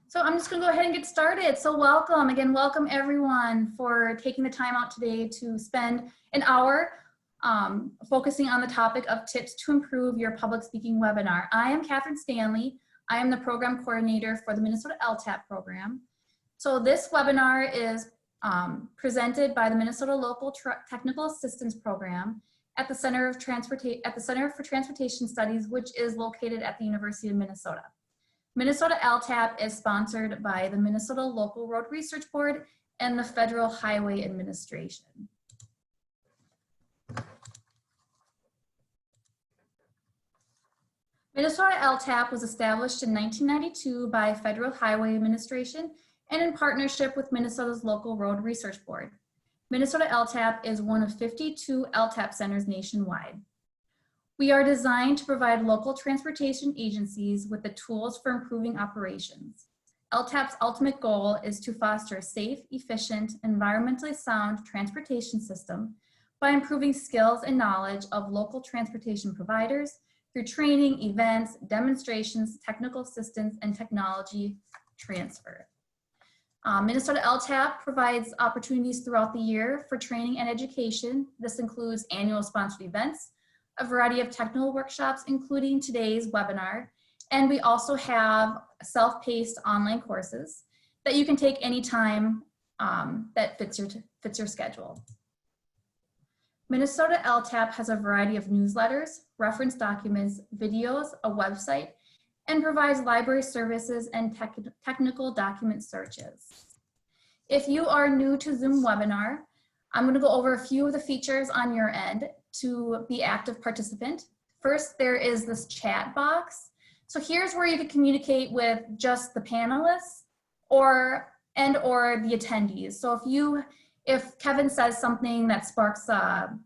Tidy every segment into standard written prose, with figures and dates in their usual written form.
So I'm just going to go ahead and get started. So welcome everyone for taking the time out today to spend an hour focusing on the topic of tips to improve your public speaking webinar. I am Catherine Stanley. I am the program coordinator for the Minnesota LTAP program. So this webinar is presented by the Minnesota Local Technical Assistance Program at the Center for Transportation Studies, which is located at the University of Minnesota. Minnesota LTAP is sponsored by the Minnesota Local Road Research Board and the Federal Highway Administration. Minnesota LTAP was established in 1992 by Federal Highway Administration and in partnership with Minnesota's Local Road Research Board. Minnesota LTAP is one of 52 LTAP centers nationwide. We are designed to provide local transportation agencies with the tools for improving operations. LTAP's ultimate goal is to foster a safe, efficient, environmentally sound transportation system by improving skills and knowledge of local transportation providers through training, events, demonstrations, technical assistance, and technology transfer. Minnesota LTAP provides opportunities throughout the year for training and education. This includes annual sponsored events, a variety of technical workshops, including today's webinar. And we also have self-paced online courses that you can take anytime that fits your schedule. Minnesota LTAP has a variety of newsletters, reference documents, videos, a website, and provides library services and technical document searches. If you are new to Zoom webinar, I'm going to go over a few of the features on your end to be active participant. First, there is this chat box. So here's where you can communicate with just the panelists or the attendees. So if Kevin says something that sparks a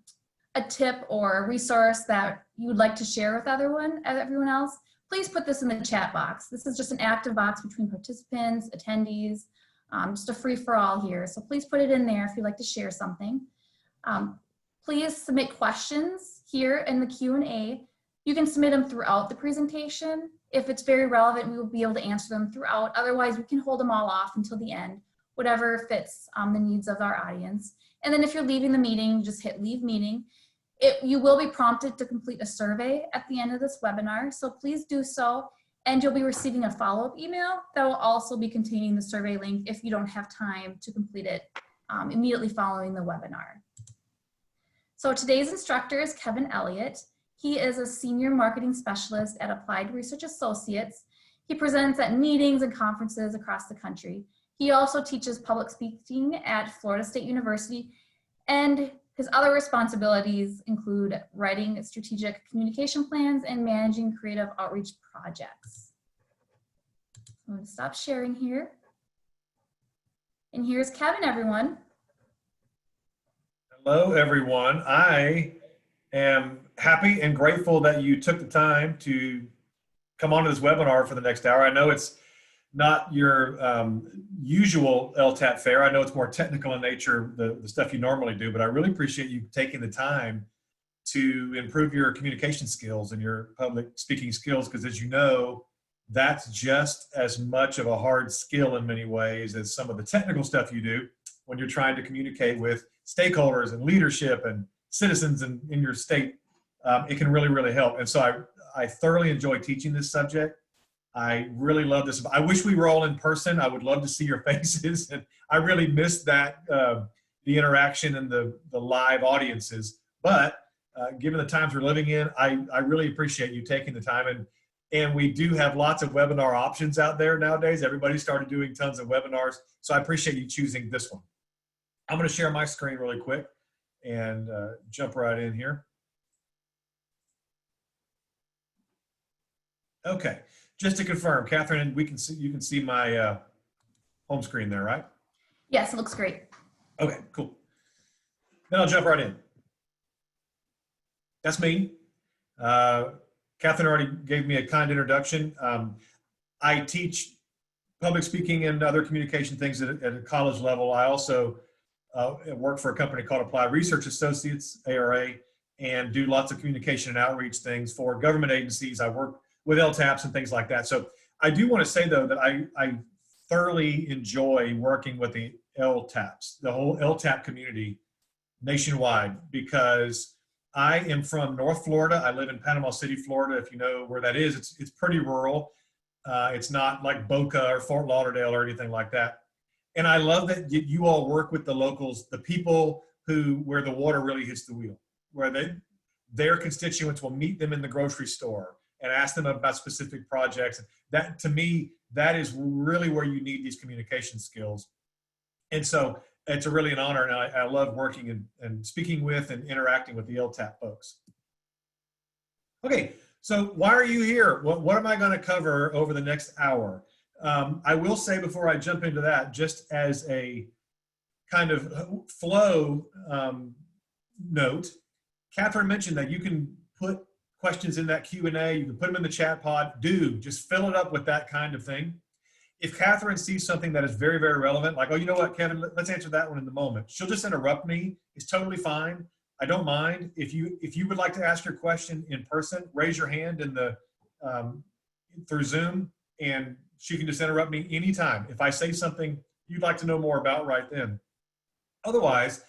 tip or a resource that you would like to share with everyone else, please put this in the chat box. This is just an active box between participants, attendees, just a free-for-all here. So please put it in there if you'd like to share something. Please submit questions here in the Q&A. You can submit them throughout the presentation. If it's very relevant, we will be able to answer them throughout. Otherwise, we can hold them all off until the end, whatever fits the needs of our audience. And then if you're leaving the meeting, just hit leave meeting. You will be prompted to complete a survey at the end of this webinar, so please do so. And you'll be receiving a follow-up email that will also be containing the survey link if you don't have time to complete it immediately following the webinar. So today's instructor is Kevin Elliott. He is a senior marketing specialist at Applied Research Associates. He presents at meetings and conferences across the country. He also teaches public speaking at Florida State University, and his other responsibilities include writing strategic communication plans and managing creative outreach projects. I'm going to stop sharing here. And here's Kevin, everyone. Hello, everyone. I am happy and grateful that you took the time to come on to this webinar for the next hour. I know it's not your usual LTAP fare. I know it's more technical in nature, the stuff you normally do, but I really appreciate you taking the time to improve your communication skills and your public speaking skills, because as you know, that's just as much of a hard skill in many ways as some of the technical stuff you do when you're trying to communicate with stakeholders and leadership and citizens in your state. It can really, really help. And so I thoroughly enjoy teaching this subject. I really love this. I wish we were all in person. I would love to see your faces. And I really miss that, the interaction and the live audiences. But given the times we're living in, I really appreciate you taking the time. And we do have lots of webinar options out there nowadays. Everybody started doing tons of webinars. So I appreciate you choosing this one. I'm going to share my screen really quick and jump right in here. Okay. Just to confirm, Catherine, you can see my home screen there, right? Yes, it looks great. Okay, cool. Then I'll jump right in. That's me. Catherine already gave me a kind introduction. I teach public speaking and other communication things at a college level. I also work for a company called Applied Research Associates, ARA, and do lots of communication and outreach things for government agencies. I work with LTAPs and things like that. So I do want to say, though, that I thoroughly enjoy working with the LTAPs, the whole LTAP community nationwide, because I am from North Florida. I live in Panama City, Florida. If you know where that is, it's pretty rural. It's not like Boca or Fort Lauderdale or anything like that. And I love that you all work with the locals, the people where the water really hits the wheel, where their constituents will meet them in the grocery store and ask them about specific projects. That, to me, that is really where you need these communication skills. And so it's really an honor, and I love working and speaking with and interacting with the LTAP folks. Okay, so why are you here? What am I going to cover over the next hour? I will say before I jump into that, just as a kind of flow note, Catherine mentioned that you can put questions in that Q&A, you can put them in the chat pod. Just fill it up with that kind of thing. If Catherine sees something that is very, very relevant, like, oh, you know what, Kevin, let's answer that one in the moment. She'll just interrupt me. It's totally fine. I don't mind. If you would like to ask your question in person, raise your hand in the through Zoom, and she can just interrupt me anytime if I say something you'd like to know more about right then. Otherwise,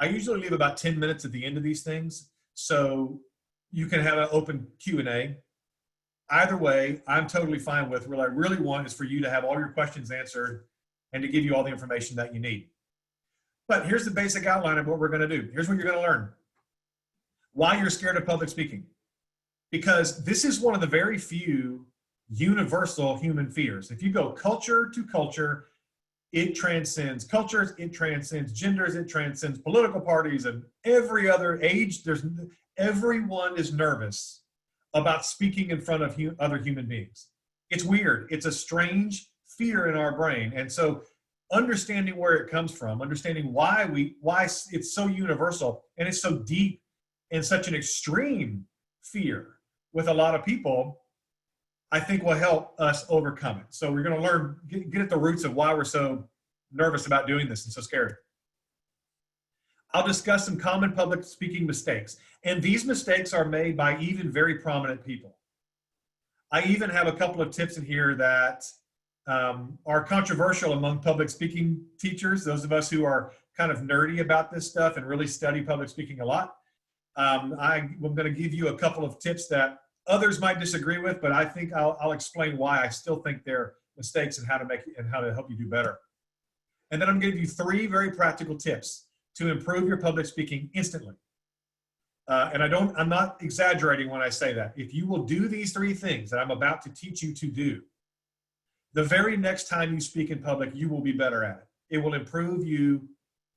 I usually leave about 10 minutes at the end of these things, so you can have an open Q&A. Either way, I'm totally fine with. What I really want is for you to have all your questions answered and to give you all the information that you need. But here's the basic outline of what we're going to do. Here's what you're going to learn. Why you're scared of public speaking. Because this is one of the very few universal human fears. If you go culture to culture, it transcends cultures, it transcends genders, it transcends political parties and every other age. Everyone is nervous about speaking in front of other human beings. It's weird. It's a strange fear in our brain. And so understanding where it comes from, understanding why it's so universal and it's so deep and such an extreme fear with a lot of people, I think will help us overcome it. So we're going to learn, get at the roots of why we're so nervous about doing this and so scared. I'll discuss some common public speaking mistakes. And these mistakes are made by even very prominent people. I even have a couple of tips in here that are controversial among public speaking teachers, those of us who are kind of nerdy about this stuff and really study public speaking a lot. I'm going to give you a couple of tips that others might disagree with, but I think I'll explain why I still think they're mistakes and how to help you do better. And then I'm going to give you 3 very practical tips to improve your public speaking instantly. And I'm not exaggerating when I say that. If you will do these 3 things that I'm about to teach you to do, the very next time you speak in public, you will be better at it. It will improve you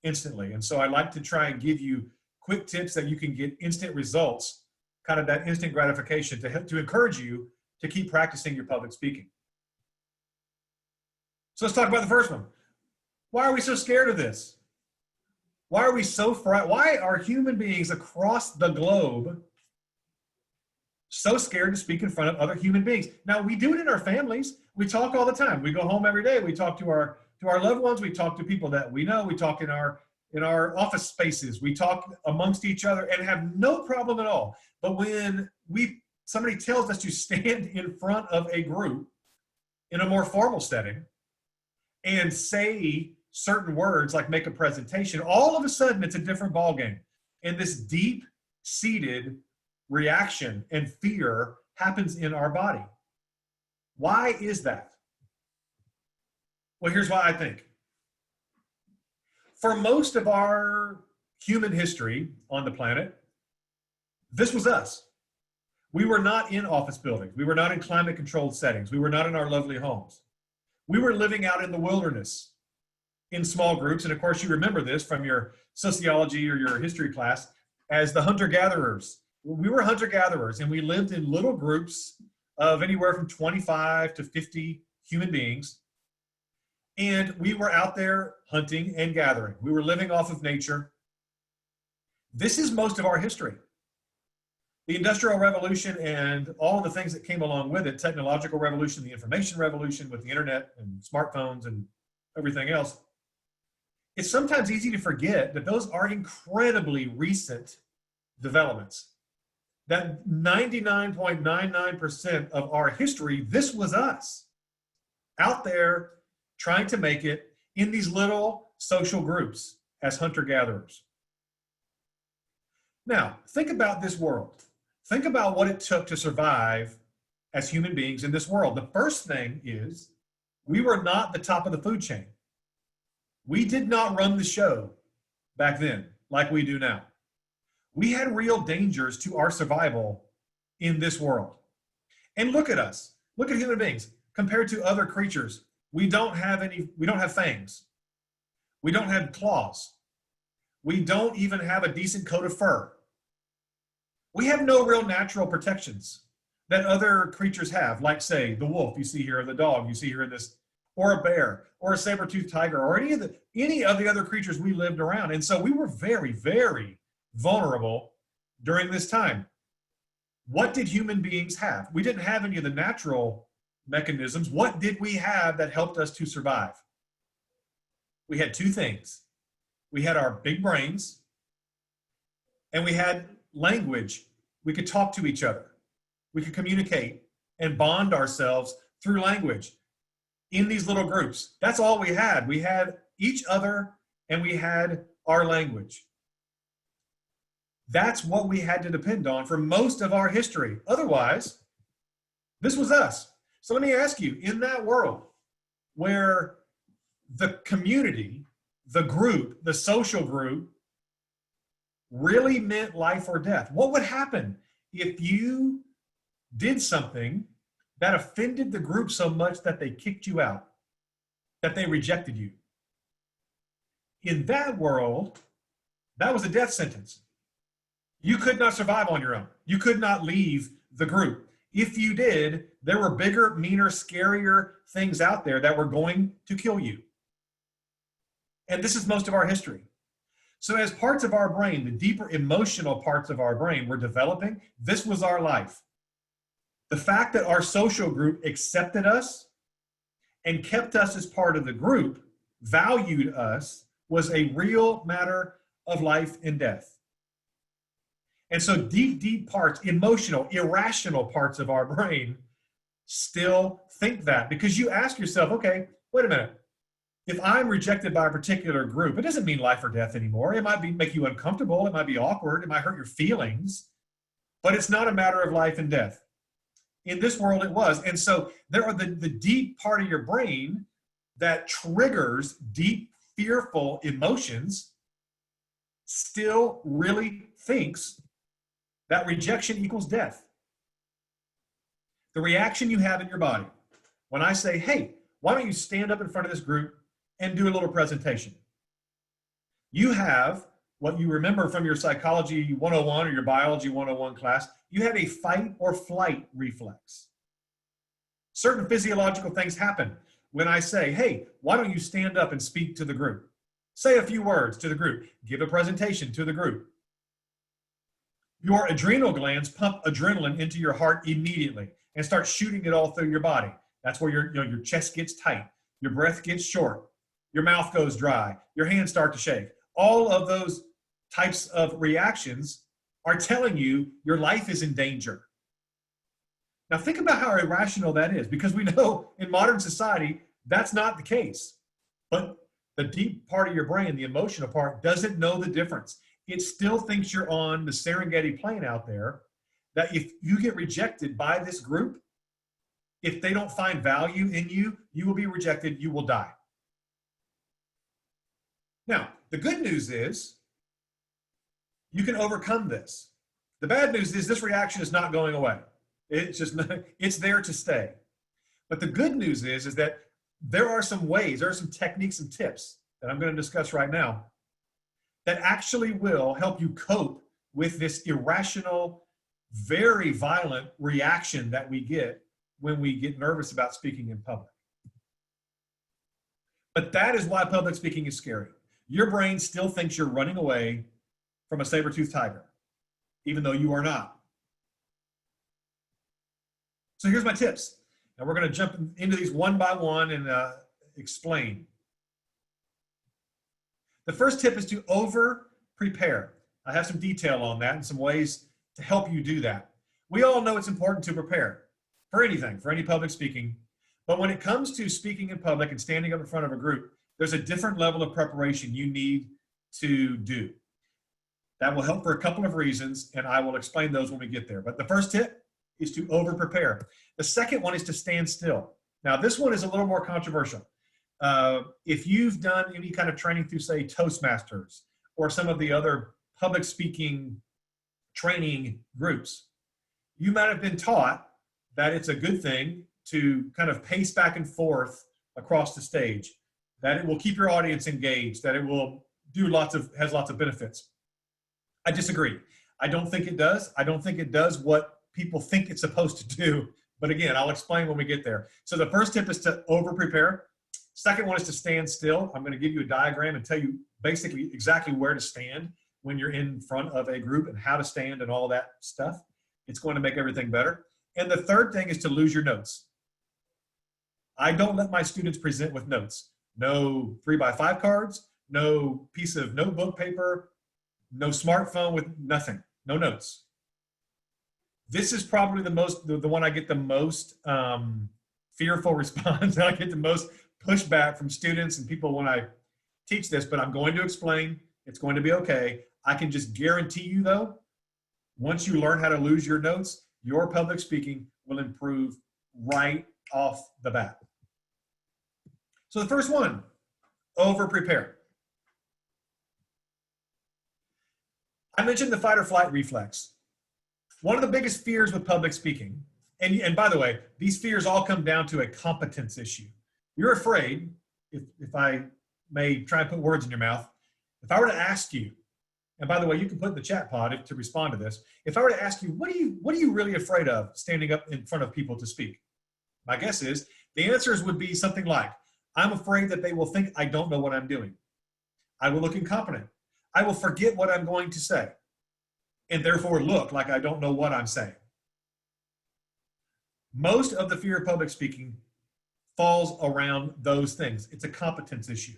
instantly. And so I like to try and give you quick tips that you can get instant results, kind of that instant gratification to encourage you to keep practicing your public speaking. So let's talk about the first one. Why are we so scared of this? Why are we so frightened? Why are human beings across the globe so scared to speak in front of other human beings? Now, we do it in our families. We talk all the time. We go home every day. We talk to our loved ones. We talk to people that we know. We talk in our office spaces. We talk amongst each other and have no problem at all. But when somebody tells us to stand in front of a group in a more formal setting and say certain words, like make a presentation, all of a sudden it's a different ballgame. And this deep-seated reaction and fear happens in our body. Why is that? Well, here's why I think. For most of our human history on the planet, this was us. We were not in office buildings. We were not in climate-controlled settings. We were not in our lovely homes. We were living out in the wilderness in small groups. And of course, you remember this from your sociology or your history class as the hunter-gatherers. We were hunter-gatherers, and we lived in little groups of anywhere from 25 to 50 human beings. And we were out there hunting and gathering. We were living off of nature. This is most of our history. The Industrial Revolution and all of the things that came along with it, technological revolution, the information revolution with the internet and smartphones and everything else, it's sometimes easy to forget that those are incredibly recent developments. That 99.99% of our history, this was us. out there trying to make it in these little social groups as hunter-gatherers. Now, think about this world. Think about what it took to survive as human beings in this world. The first thing is we were not the top of the food chain. We did not run the show back then like we do now. We had real dangers to our survival in this world. And look at us. Look at human beings compared to other creatures. We don't have fangs. We don't have claws. We don't even have a decent coat of fur. We have no real natural protections that other creatures have, like, say, the wolf you see here, or the dog you see here in this, or a bear, or a saber-toothed tiger, or any of the other creatures we lived around. And so we were very, very vulnerable during this time. What did human beings have? We didn't have any of the natural mechanisms. What did we have that helped us to survive? We had two things. We had our big brains, and we had language. We could talk to each other. We could communicate and bond ourselves through language in these little groups. That's all we had. We had each other, and we had our language. That's what we had to depend on for most of our history. Otherwise, this was us. So let me ask you, in that world where the community, the group, the social group really meant life or death, what would happen if you did something that offended the group so much that they kicked you out, that they rejected you? In that world, that was a death sentence. You could not survive on your own. You could not leave the group. If you did, there were bigger, meaner, scarier things out there that were going to kill you. And this is most of our history. So as parts of our brain, the deeper emotional parts of our brain were developing, this was our life. The fact that our social group accepted us and kept us as part of the group, valued us, was a real matter of life and death. And so deep, deep parts, emotional, irrational parts of our brain still think that, because you ask yourself, okay, wait a minute. If I'm rejected by a particular group, it doesn't mean life or death anymore. It might make you uncomfortable. It might be awkward. It might hurt your feelings, but it's not a matter of life and death. In this world, it was. And so there are the deep part of your brain that triggers deep, fearful emotions still really thinks that rejection equals death. The reaction you have in your body when I say, hey, why don't you stand up in front of this group and do a little presentation? You have what you remember from your psychology 101 or your biology 101 class. You have a fight or flight reflex. Certain physiological things happen when I say, hey, why don't you stand up and speak to the group? Say a few words to the group. Give a presentation to the group. Your adrenal glands pump adrenaline into your heart immediately and start shooting it all through your body. That's where your chest gets tight, your breath gets short, your mouth goes dry, your hands start to shake. All of those types of reactions are telling you your life is in danger. Now think about how irrational that is, because we know in modern society that's not the case. But the deep part of your brain, the emotional part, doesn't know the difference. It still thinks you're on the Serengeti plain out there, that if you get rejected by this group, if they don't find value in you, you will be rejected, you will die. Now, the good news is you can overcome this. The bad news is this reaction is not going away. It's just not, it's there to stay. But the good news is that there are some ways, there are some techniques and tips that I'm going to discuss right now that actually will help you cope with this irrational, very violent reaction that we get when we get nervous about speaking in public. But that is why public speaking is scary. Your brain still thinks you're running away from a saber-toothed tiger, even though you are not. So here's my tips. Now we're going to jump into these one by one and explain. The first tip is to over-prepare. I have some detail on that and some ways to help you do that. We all know it's important to prepare for anything, for any public speaking, But when it comes to speaking in public and standing up in front of a group, there's a different level of preparation you need to do. That will help for a couple of reasons, and I will explain those when we get there. But the first tip is to over-prepare. The second one is to stand still. Now, this one is a little more controversial. If you've done any kind of training through, say, Toastmasters or some of the other public speaking training groups, you might have been taught that it's a good thing to kind of pace back and forth across the stage, that it will keep your audience engaged, that it will do has lots of benefits. I disagree. I don't think it does. I don't think it does what people think it's supposed to do. But again, I'll explain when we get there. So the first tip is to over-prepare. Second one is to stand still. I'm going to give you a diagram and tell you basically exactly where to stand when you're in front of a group and how to stand and all that stuff. It's going to make everything better. And the third thing is to lose your notes. I don't let my students present with notes. No 3x5 cards, no piece of notebook paper, no smartphone with nothing, no notes. This is probably the one I get the most fearful response. I get the most pushback from students and people when I teach this, but I'm going to explain. It's going to be okay. I can just guarantee you though, once you learn how to lose your notes, your public speaking will improve right off the bat. So the first one, over-prepare. I mentioned the fight or flight reflex. One of the biggest fears with public speaking, and by the way, these fears all come down to a competence issue. You're afraid, if I may try and put words in your mouth, if I were to ask you, and by the way, you can put in the chat pod to respond to this. If I were to ask you, what are you really afraid of standing up in front of people to speak? My guess is the answers would be something like, I'm afraid that they will think I don't know what I'm doing. I will look incompetent. I will forget what I'm going to say and therefore look like I don't know what I'm saying. Most of the fear of public speaking falls around those things. It's a competence issue.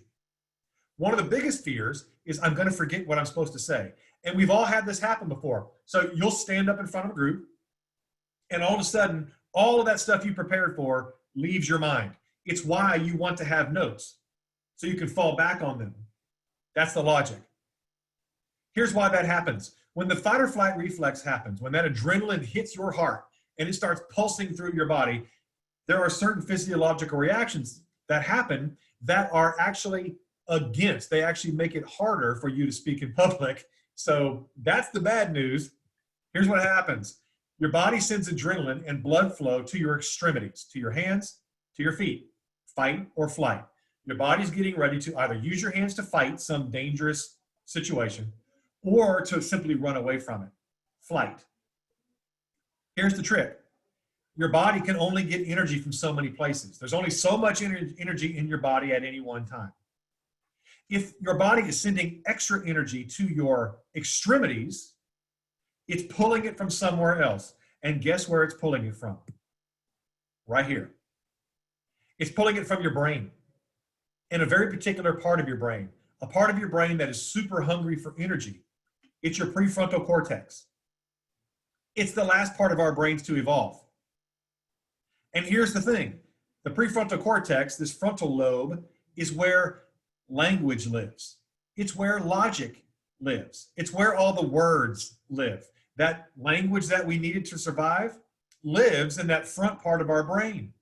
One of the biggest fears is I'm going to forget what I'm supposed to say. And we've all had this happen before. So you'll stand up in front of a group and all of a sudden, all of that stuff you prepared for leaves your mind. It's why you want to have notes so you can fall back on them. That's the logic. Here's why that happens. When the fight or flight reflex happens, when that adrenaline hits your heart and it starts pulsing through your body, there are certain physiological reactions that happen that are actually against. They actually make it harder for you to speak in public. So that's the bad news. Here's what happens. Your body sends adrenaline and blood flow to your extremities, to your hands, to your feet, fight or flight. Your body's getting ready to either use your hands to fight some dangerous situation or to simply run away from it, flight. Here's the trick. Your body can only get energy from so many places. There's only so much energy in your body at any one time. If your body is sending extra energy to your extremities, it's pulling it from somewhere else. And guess where it's pulling it from? Right here. It's pulling it from your brain, in a very particular part of your brain, a part of your brain that is super hungry for energy. It's your prefrontal cortex. It's the last part of our brains to evolve. And here's the thing. The prefrontal cortex, this frontal lobe, is where language lives. It's where logic lives. It's where all the words live. That language that we needed to survive lives in that front part of our brain.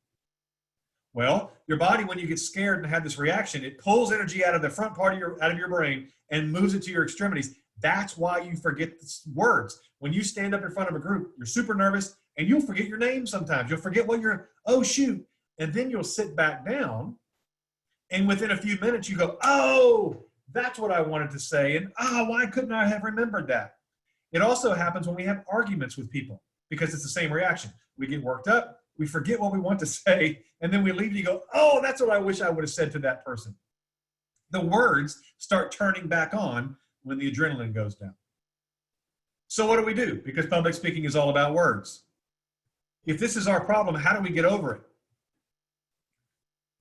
Well, your body, when you get scared and have this reaction, it pulls energy out of the front part of your brain and moves it to your extremities. That's why you forget the words. When you stand up in front of a group, you're super nervous and you'll forget your name sometimes. You'll forget what you're, oh shoot. And then you'll sit back down and within a few minutes you go, oh, that's what I wanted to say. And why couldn't I have remembered that? It also happens when we have arguments with people because it's the same reaction. We get worked up, we forget what we want to say, and then we leave and you go, oh, that's what I wish I would have said to that person. The words start turning back on when the adrenaline goes down. So what do we do? Because public speaking is all about words. If this is our problem, how do we get over it?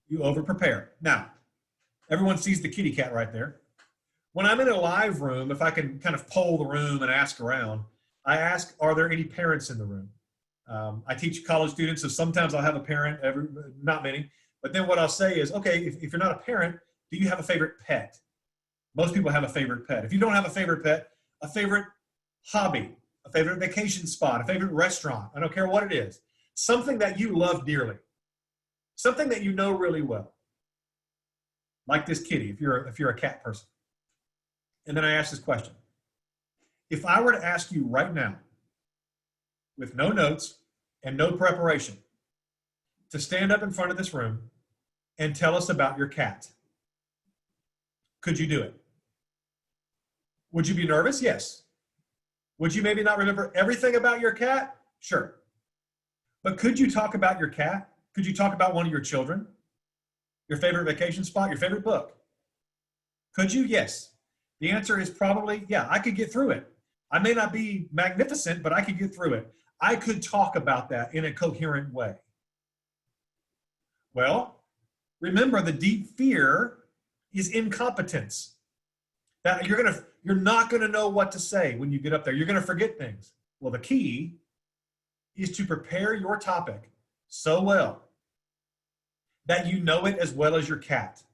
You over-prepare. Now, everyone sees the kitty cat right there. When I'm in a live room, if I can kind of poll the room and ask around, I ask, are there any parents in the room? I teach college students, so sometimes I'll have a parent, not many. But then what I'll say is, okay, if you're not a parent, do you have a favorite pet? Most people have a favorite pet. If you don't have a favorite pet, a favorite hobby, a favorite vacation spot, a favorite restaurant, I don't care what it is, something that you love dearly, something that you know really well, like this kitty, if you're a cat person. And then I ask this question. If I were to ask you right now, with no notes and no preparation, to stand up in front of this room and tell us about your cat, could you do it? Would you be nervous? Yes. Would you maybe not remember everything about your cat? Sure. But could you talk about your cat? Could you talk about one of your children? Your favorite vacation spot? Your favorite book? Could you? Yes. The answer is probably, yeah, I could get through it. I may not be magnificent, but I could get through it. I could talk about that in a coherent way. Well, remember, the deep fear is incompetence. That you're not going to know what to say when you get up there. You're going to forget things. Well, the key is to prepare your topic so well that you know it as well as your cat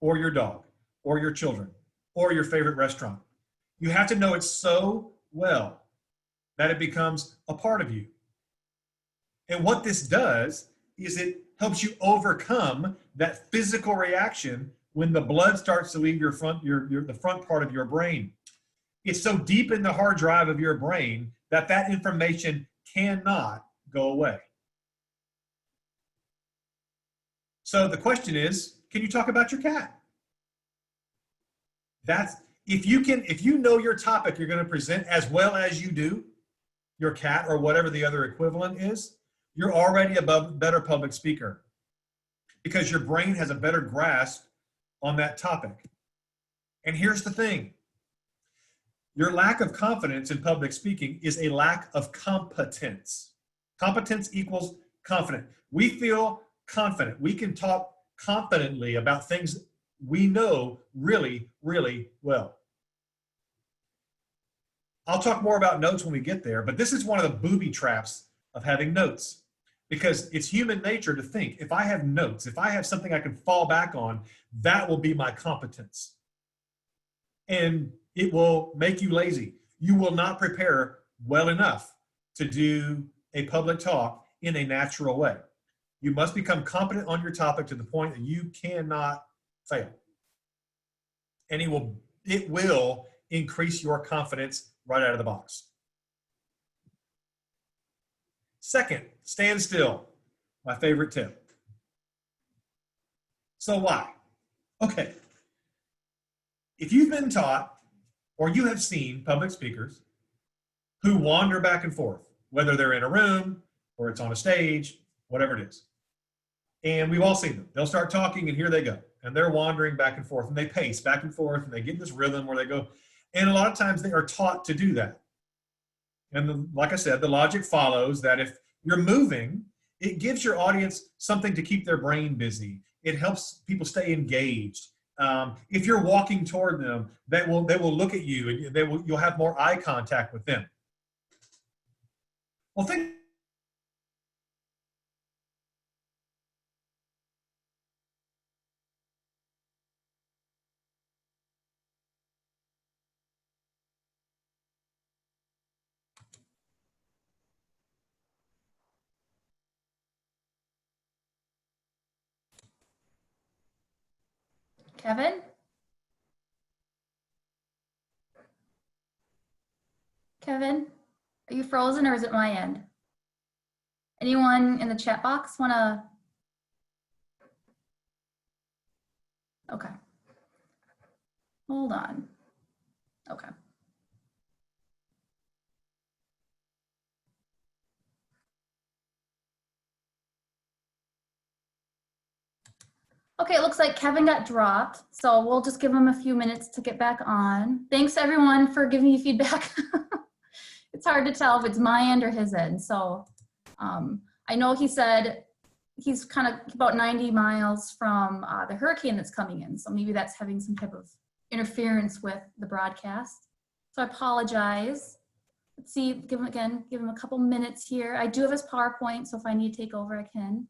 or your dog or your children or your favorite restaurant. You have to know it so well that it becomes a part of you. And what this does is it helps you overcome that physical reaction when the blood starts to leave the front part of your brain. It's so deep in the hard drive of your brain that that information cannot go away. So the question is, can you talk about your cat? That's if you know your topic you're going to present as well as you do your cat or whatever the other equivalent is, you're already a better public speaker because your brain has a better grasp on that topic. And here's the thing. Your lack of confidence in public speaking is a lack of competence. Competence equals confident. We feel confident. We can talk confidently about things we know really, really well. I'll talk more about notes when we get there, but this is one of the booby traps of having notes because it's human nature to think if I have notes, if I have something I can fall back on, that will be my competence. And it will make you lazy. You will not prepare well enough to do a public talk in a natural way. You must become competent on your topic to the point that you cannot fail. And it will increase your confidence right out of the box. Second, stand still. My favorite tip. So why? Okay. If you've been taught or you have seen public speakers who wander back and forth, whether they're in a room or it's on a stage, whatever it is. And we've all seen them. They'll start talking and here they go. And they're wandering back and forth and they pace back and forth and they get in this rhythm where they go. And a lot of times they are taught to do that. And like I said, the logic follows that if you're moving, it gives your audience something to keep their brain busy. It helps people stay engaged. If you're walking toward them, they will look at you and you'll have more eye contact with them. Well, think. Kevin? Kevin, are you frozen or is it my end? Anyone in the chat box want to? Okay. Hold on. Okay. Okay, it looks like Kevin got dropped, so we'll just give him a few minutes to get back on. Thanks everyone for giving me feedback. It's hard to tell if it's my end or his end. So I know he said he's kind of about 90 miles from the hurricane that's coming in. So maybe that's having some type of interference with the broadcast. So I apologize. let's see, give him a couple minutes here. I do have his PowerPoint, so if I need to take over, I can.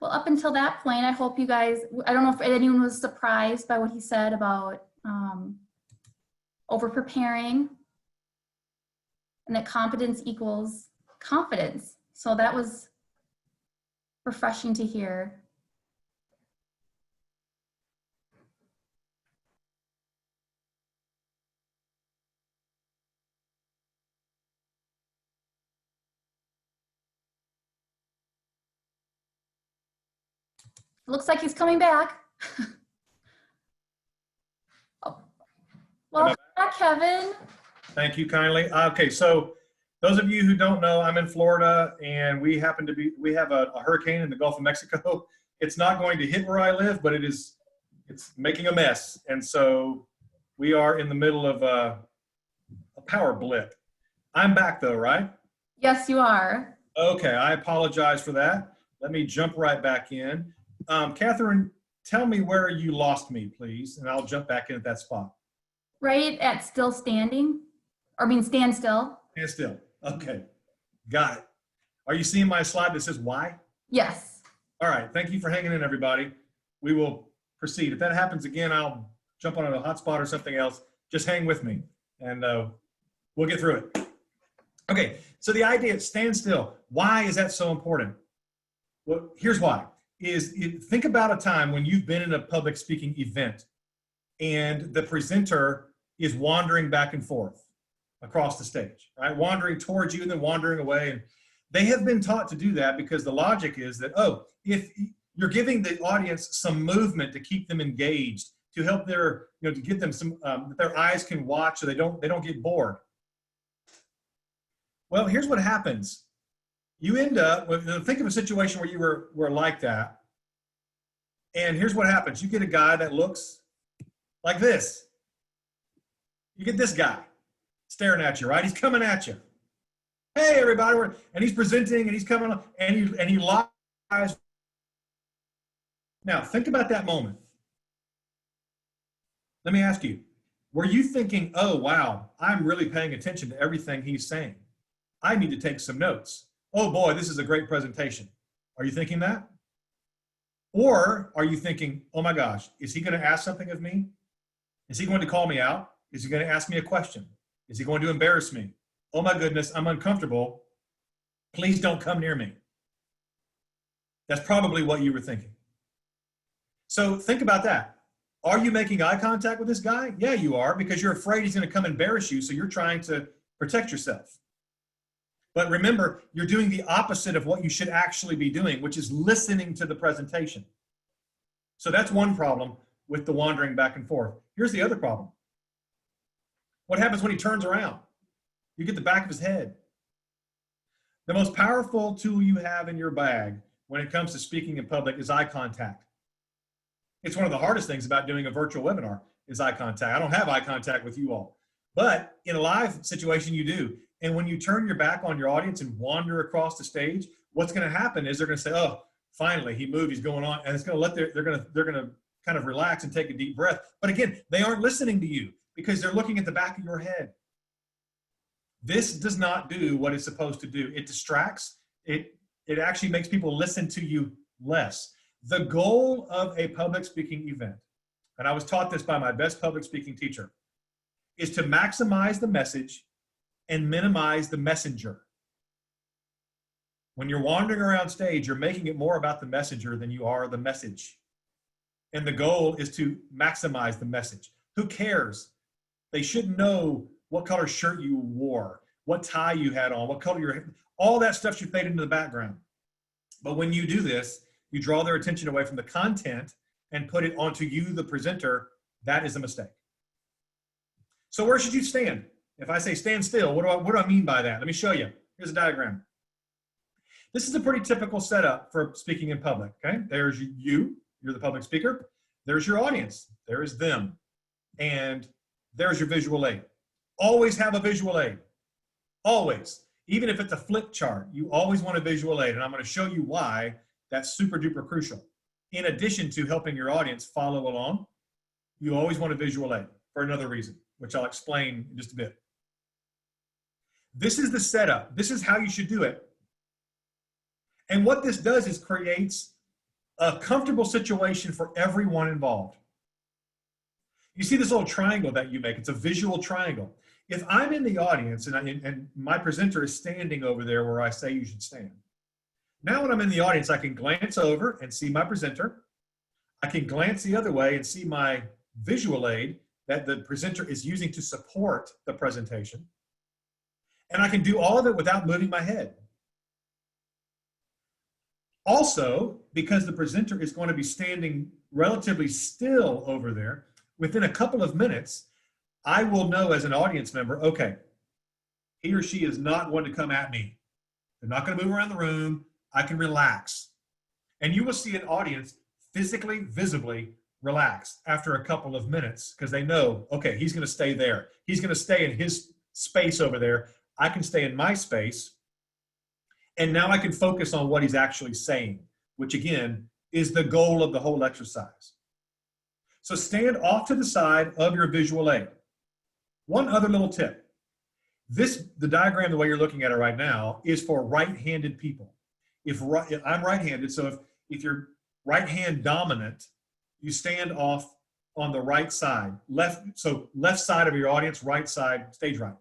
Well, up until that point, I hope you guys, I don't know if anyone was surprised by what he said about over preparing and that competence equals confidence. So that was refreshing to hear. Looks like he's coming back. Oh. Welcome back, Kevin. Thank you kindly. Okay, so those of you who don't know, I'm in Florida and we have a hurricane in the Gulf of Mexico. It's not going to hit where I live, but it's making a mess. And so we are in the middle of a power blip. I'm back though, right? Yes, you are. Okay, I apologize for that. Let me jump right back in. Catherine, tell me where you lost me, please, and I'll jump back in at that spot. Right at still standing, or I mean stand still. Stand still. Okay, got it. Are you seeing my slide that says why? Yes. All right, thank you for hanging in, everybody. We will proceed. If that happens again, I'll jump on a hotspot or something else. Just hang with me, and we'll get through it. Okay, so the idea is stand still. Why is that so important? Well, here's why. Think about a time when you've been in a public speaking event and the presenter is wandering back and forth across the stage, right? Wandering towards you and then wandering away. And they have been taught to do that because the logic is that, oh, if you're giving the audience some movement to keep them engaged, to help their, to get them some, that their eyes can watch so they don't get bored. Well, here's what happens. You end up with, think of a situation where you were like that. And here's what happens. You get a guy that looks like this. You get this guy staring at you, right? He's coming at you. Hey, everybody. And he's presenting and he's coming on and he lies. Now, think about that moment. Let me ask you, were you thinking, oh, wow, I'm really paying attention to everything he's saying. I need to take some notes. Oh boy, this is a great presentation. Are you thinking that? Or are you thinking, oh my gosh, is he going to ask something of me? Is he going to call me out? Is he going to ask me a question? Is he going to embarrass me? Oh my goodness, I'm uncomfortable. Please don't come near me. That's probably what you were thinking. So think about that. Are you making eye contact with this guy? Yeah, you are, because you're afraid he's going to come embarrass you, so you're trying to protect yourself. But remember, you're doing the opposite of what you should actually be doing, which is listening to the presentation. So that's one problem with the wandering back and forth. Here's the other problem. What happens when he turns around? You get the back of his head. The most powerful tool you have in your bag when it comes to speaking in public is eye contact. It's one of the hardest things about doing a virtual webinar is eye contact. I don't have eye contact with you all, but in a live situation you do. And when you turn your back on your audience and wander across the stage, what's going to happen is they're going to say, "Oh, finally, he moved. He's going on," and it's going to let they're going to kind of relax and take a deep breath. But again, they aren't listening to you because they're looking at the back of your head. This does not do what it's supposed to do. It distracts. It actually makes people listen to you less. The goal of a public speaking event, and I was taught this by my best public speaking teacher, is to maximize the message and minimize the messenger. When you're wandering around stage, you're making it more about the messenger than you are the message. And the goal is to maximize the message. Who cares? They should know what color shirt you wore, what tie you had on, what color your hair, all that stuff should fade into the background. But when you do this, you draw their attention away from the content and put it onto you, the presenter. That is a mistake. So where should you stand? If I say stand still, what do I mean by that? Let me show you. Here's a diagram. This is a pretty typical setup for speaking in public, okay? There's you, you're the public speaker. There's your audience, there is them. And there's your visual aid. Always have a visual aid, always. Even if it's a flip chart, you always want a visual aid. And I'm gonna show you why that's super duper crucial. In addition to helping your audience follow along, you always want a visual aid for another reason, which I'll explain in just a bit. This is the setup. This is how you should do it. And what this does is creates a comfortable situation for everyone involved. You see this little triangle that you make, it's a visual triangle. If I'm in the audience and my presenter is standing over there where I say you should stand. Now when I'm in the audience, I can glance over and see my presenter. I can glance the other way and see my visual aid that the presenter is using to support the presentation. And I can do all of it without moving my head. Also, because the presenter is going to be standing relatively still over there, within a couple of minutes, I will know as an audience member, okay, he or she is not going to come at me. They're not going to move around the room. I can relax. And you will see an audience physically, visibly relax after a couple of minutes because they know, okay, he's going to stay there. He's going to stay in his space over there. I can stay in my space. And now I can focus on what he's actually saying, which again is the goal of the whole exercise. So stand off to the side of your visual aid. One other little tip. The diagram, the way you're looking at it right now, is for right-handed people. If I'm right-handed, so if you're right-hand dominant, you stand off on the right side. So left side of your audience, right side, stage right.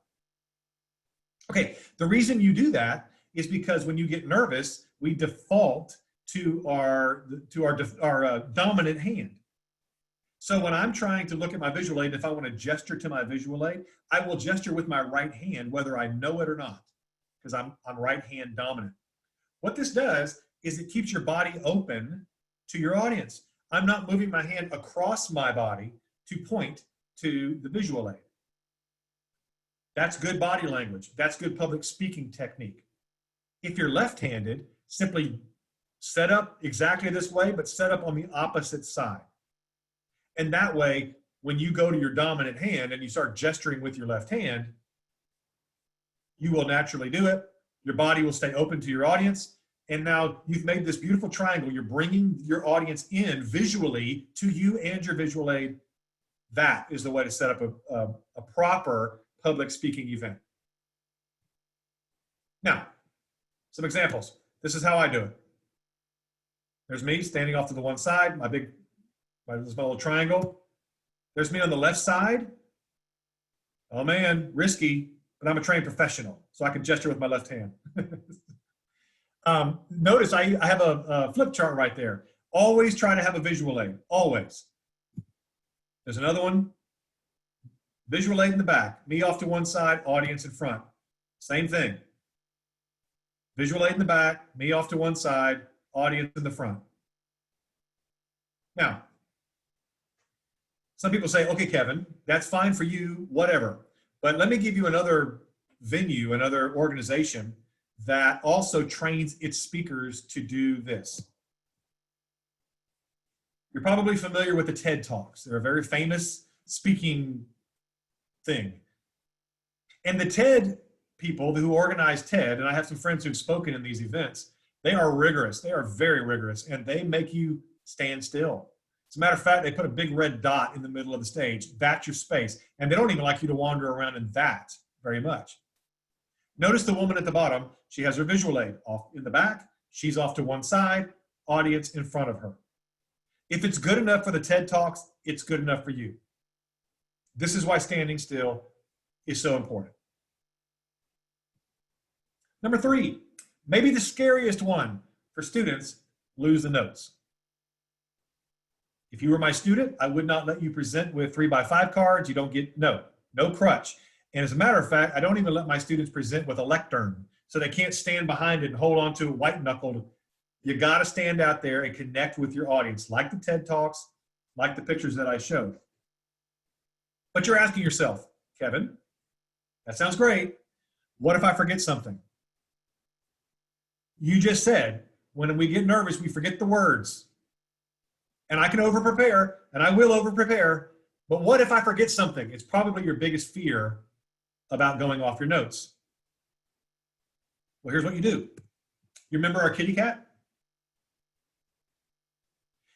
Okay, the reason you do that is because when you get nervous, we default to our dominant hand. So when I'm trying to look at my visual aid, if I want to gesture to my visual aid, I will gesture with my right hand, whether I know it or not, because I'm right hand dominant. What this does is it keeps your body open to your audience. I'm not moving my hand across my body to point to the visual aid. That's good body language. That's good public speaking technique. If you're left-handed, simply set up exactly this way, but set up on the opposite side. And that way, when you go to your dominant hand and you start gesturing with your left hand, you will naturally do it. Your body will stay open to your audience. And now you've made this beautiful triangle. You're bringing your audience in visually to you and your visual aid. That is the way to set up a proper public speaking event. Now, some examples. This is how I do it. There's me standing off to the one side, my little triangle. There's me on the left side. Oh man, risky, but I'm a trained professional, so I can gesture with my left hand. Notice I have a flip chart right there. Always try to have a visual aid, always. There's another one. Visual aid in the back, me off to one side, audience in front. Same thing. Visual aid in the back, me off to one side, audience in the front. Now, some people say, okay, Kevin, that's fine for you, whatever. But let me give you another venue, another organization that also trains its speakers to do this. You're probably familiar with the TED Talks. They're a very famous speaking thing. And the TED people who organize TED, and I have some friends who've spoken in these events, they are rigorous. They are very rigorous, and they make you stand still. As a matter of fact, they put a big red dot in the middle of the stage. That's your space. And they don't even like you to wander around in that very much. Notice the woman at the bottom. She has her visual aid off in the back. She's off to one side, audience in front of her. If it's good enough for the TED Talks, it's good enough for you. This is why standing still is so important. Number 3, maybe the scariest one for students, lose the notes. If you were my student, I would not let you present with 3x5 cards. You don't get, no crutch. And as a matter of fact, I don't even let my students present with a lectern, so they can't stand behind it and hold on to a white knuckled. You got to stand out there and connect with your audience, like the TED Talks, like the pictures that I showed. But you're asking yourself, Kevin, that sounds great. What if I forget something? You just said, when we get nervous, we forget the words. And I can over-prepare, and I will over-prepare, but what if I forget something? It's probably your biggest fear about going off your notes. Well, here's what you do. You remember our kitty cat?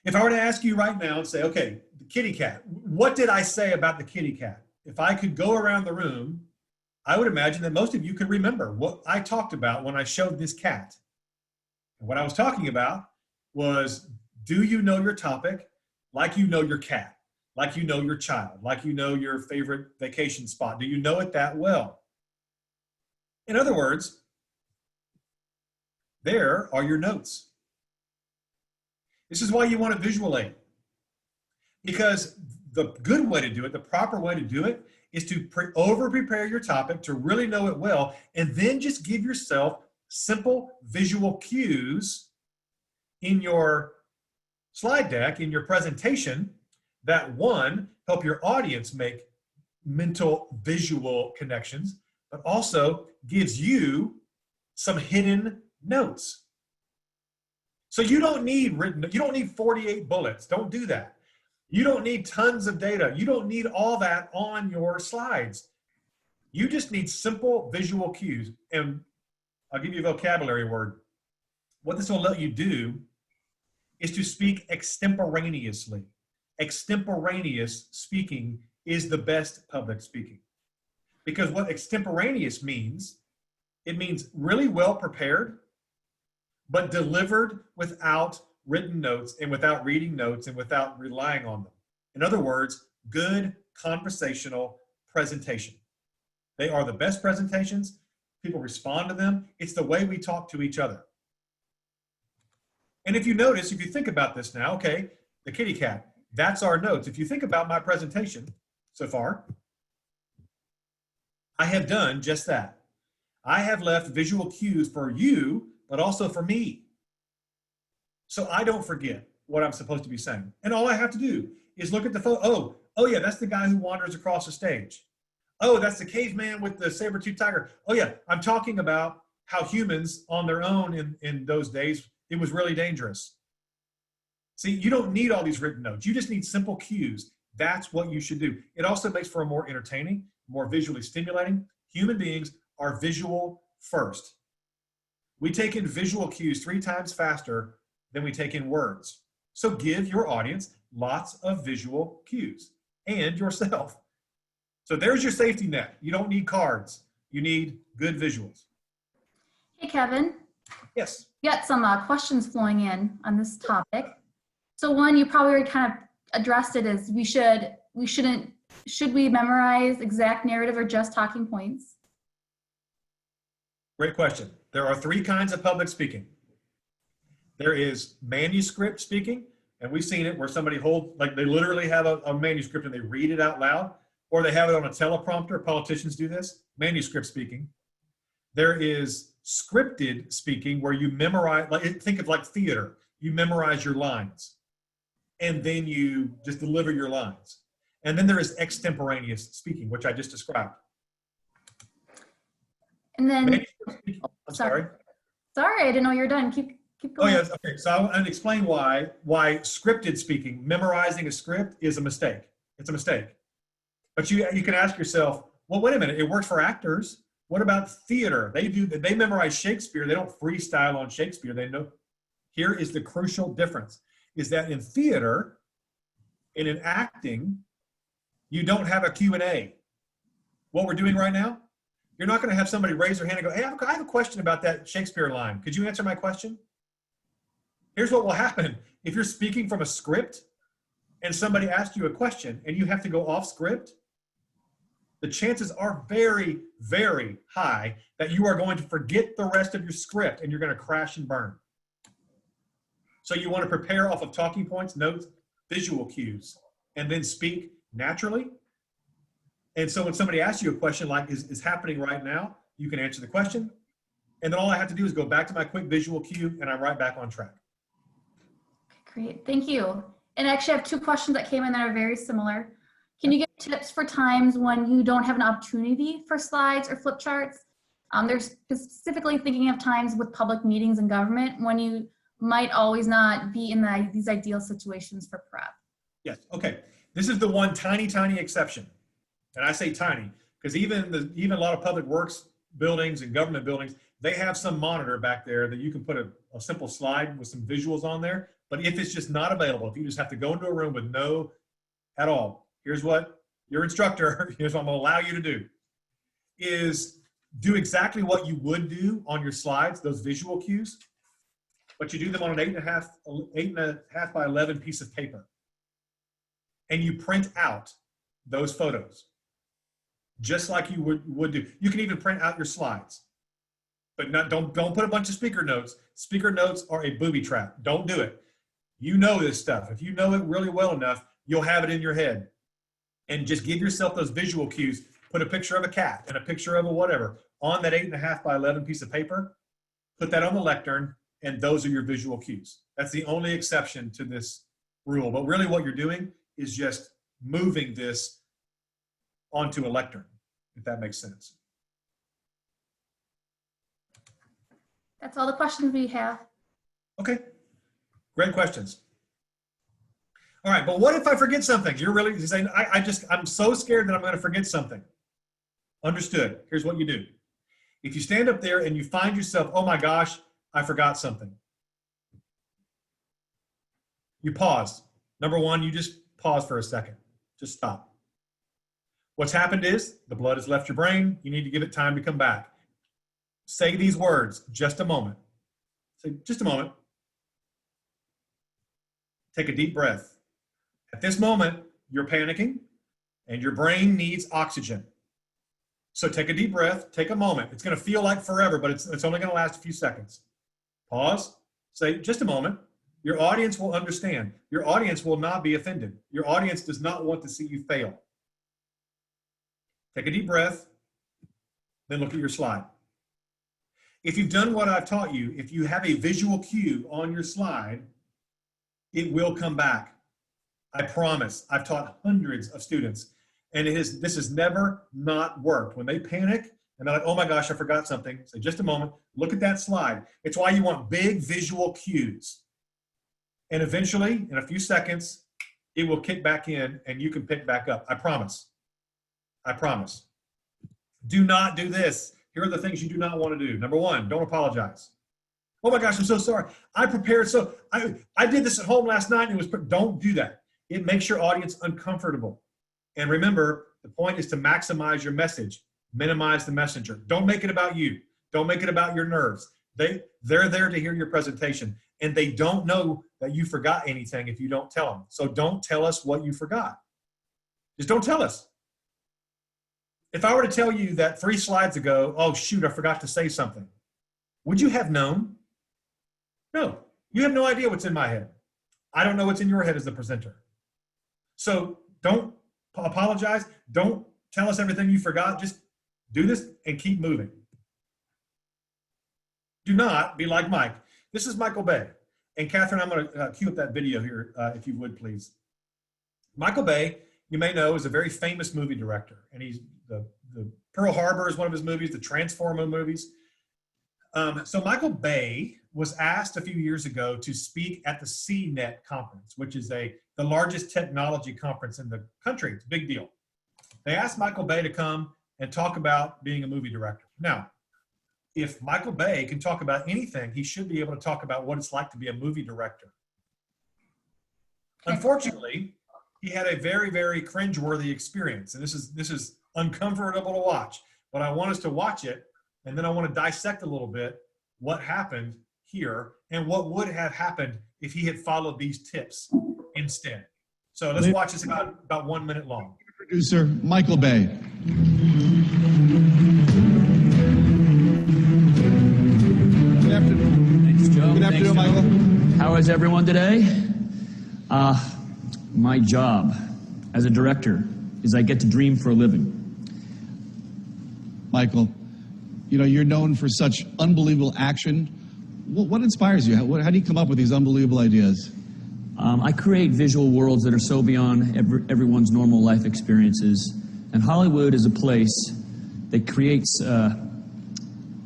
If I were to ask you right now and say, okay, the kitty cat, what did I say about the kitty cat? If I could go around the room, I would imagine that most of you could remember what I talked about when I showed this cat. And what I was talking about was, do you know your topic like you know your cat, like you know your child, like you know your favorite vacation spot? Do you know it that well? In other words, there are your notes. This is why you want a visual aid. Because the good way to do it, the proper way to do it, is to over-prepare your topic, to really know it well, and then just give yourself simple visual cues in your slide deck, in your presentation, that one, help your audience make mental visual connections, but also gives you some hidden notes. So you don't need 48 bullets. Don't do that. You don't need tons of data. You don't need all that on your slides. You just need simple visual cues. And I'll give you a vocabulary word. What this will let you do is to speak extemporaneously. Extemporaneous speaking is the best public speaking. Because what extemporaneous means, it means really well prepared, but delivered without written notes and without reading notes and without relying on them. In other words, good conversational presentation. They are the best presentations. People respond to them. It's the way we talk to each other. And if you notice, if you think about this now, okay, the kitty cat, that's our notes. If you think about my presentation so far, I have done just that. I have left visual cues for you, but also for me. So I don't forget what I'm supposed to be saying. And all I have to do is look at the photo. Oh yeah, that's the guy who wanders across the stage. Oh, that's the caveman with the saber-toothed tiger. Oh yeah, I'm talking about how humans on their own in those days, it was really dangerous. See, you don't need all these written notes. You just need simple cues. That's what you should do. It also makes for a more entertaining, more visually stimulating. Human beings are visual first. We take in visual cues 3 times faster than we take in words. So give your audience lots of visual cues and yourself. So there's your safety net. You don't need cards. You need good visuals. Hey, Kevin. Yes. We got some questions flowing in on this topic. So one, you probably already kind of addressed it, is should we memorize exact narrative or just talking points? Great question. There are 3 kinds of public speaking. There is manuscript speaking, and we've seen it where somebody they literally have a manuscript and they read it out loud, or they have it on a teleprompter. Politicians do this, manuscript speaking. There is scripted speaking, where you memorize, think of like theater. You memorize your lines, and then you just deliver your lines. And then there is extemporaneous speaking, which I just described. And then, I'm sorry. Sorry, I didn't know you were done. Keep going. Oh, yes. Okay. So I'm going to explain why scripted speaking, memorizing a script, is a mistake. It's a mistake. But you can ask yourself, well, wait a minute. It works for actors. What about theater? They memorize Shakespeare. They don't freestyle on Shakespeare. They know. Here is the crucial difference: is that in theater and in acting, you don't have a Q&A. What we're doing right now, you're not going to have somebody raise their hand and go, hey, I have a question about that Shakespeare line. Could you answer my question? Here's what will happen. If you're speaking from a script and somebody asks you a question and you have to go off script, the chances are very, very high that you are going to forget the rest of your script and you're going to crash and burn. So you want to prepare off of talking points, notes, visual cues, and then speak naturally. And so when somebody asks you a question like is happening right now, you can answer the question. And then all I have to do is go back to my quick visual cue and I'm right back on track. Great, thank you. And actually I have 2 questions that came in that are very similar. Can you give tips for times when you don't have an opportunity for slides or flip charts? They're specifically thinking of times with public meetings and government when you might always not be in these ideal situations for prep. Yes, okay. This is the one tiny, tiny exception. And I say tiny because even a lot of public works buildings and government buildings, they have some monitor back there that you can put a simple slide with some visuals on there. But if it's just not available, if you just have to go into a room with no at all, here's what your instructor, here's what I'm gonna allow you to do, is do exactly what you would do on your slides, those visual cues, but you do them on an 8.5 by 11 piece of paper. And you print out those photos, just like you would do. You can even print out your slides, but don't put a bunch of speaker notes. Speaker notes are a booby trap. Don't do it. You know this stuff. If you know it really well enough, you'll have it in your head. And just give yourself those visual cues. Put a picture of a cat and a picture of a whatever on that 8.5 by 11 piece of paper. Put that on the lectern, and those are your visual cues. That's the only exception to this rule. But really what you're doing is just moving this onto a lectern, if that makes sense. That's all the questions we have. Okay, great questions. All right, but what if I forget something? You're really saying, I'm so scared that I'm gonna forget something. Understood, here's what you do. If you stand up there and you find yourself, oh my gosh, I forgot something. You pause. Number one, you just pause for a second. Just stop. What's happened is the blood has left your brain. You need to give it time to come back. Say these words, just a moment. Say, just a moment. Take a deep breath. At this moment, you're panicking and your brain needs oxygen. So take a deep breath, take a moment. It's gonna feel like forever, but it's only gonna last a few seconds. Pause, say, just a moment. Your audience will understand. Your audience will not be offended. Your audience does not want to see you fail. Take a deep breath, then look at your slide. If you've done what I've taught you, if you have a visual cue on your slide, it will come back. I promise. I've taught hundreds of students, and this has never not worked. When they panic and they're like, oh my gosh, I forgot something, say, just a moment, look at that slide. It's why you want big visual cues. And eventually, in a few seconds, it will kick back in and you can pick back up. I promise. I promise. Do not do this. Here are the things you do not want to do. Number one, don't apologize. Oh my gosh, I'm so sorry. I prepared so, I did this at home last night and it was, don't do that. It makes your audience uncomfortable. And remember, the point is to maximize your message, minimize the messenger. Don't make it about you. Don't make it about your nerves. They're there to hear your presentation, and they don't know that you forgot anything if you don't tell them. So don't tell us what you forgot. Just don't tell us. If I were to tell you that 3 slides ago, oh shoot, I forgot to say something, would you have known? No, you have no idea what's in my head. I don't know what's in your head as the presenter. So don't apologize. Don't tell us everything you forgot. Just do this and keep moving. Do not be like Mike. This is Michael Bay. And Catherine, I'm going to cue up that video here, if you would, please. Michael Bay, you may know, is a very famous movie director. And he's the Pearl Harbor is one of his movies, the Transformer movies. So Michael Bay was asked a few years ago to speak at the CNET conference, which is the largest technology conference in the country. It's a big deal. They asked Michael Bay to come and talk about being a movie director. Now, if Michael Bay can talk about anything, he should be able to talk about what it's like to be a movie director. Unfortunately, he had a very, very cringeworthy experience. And this is uncomfortable to watch, but I want us to watch it. And then I want to dissect a little bit what happened here and what would have happened if he had followed these tips instead. So let's watch this about 1 minute long. Producer Michael Bay. Good afternoon. Thanks, Joe. Good afternoon, Michael. How is everyone today? My job as a director is I get to dream for a living. Michael, you know, you're known for such unbelievable action. What inspires you? How do you come up with these unbelievable ideas? I create visual worlds that are so beyond everyone's normal life experiences. And Hollywood is a place that creates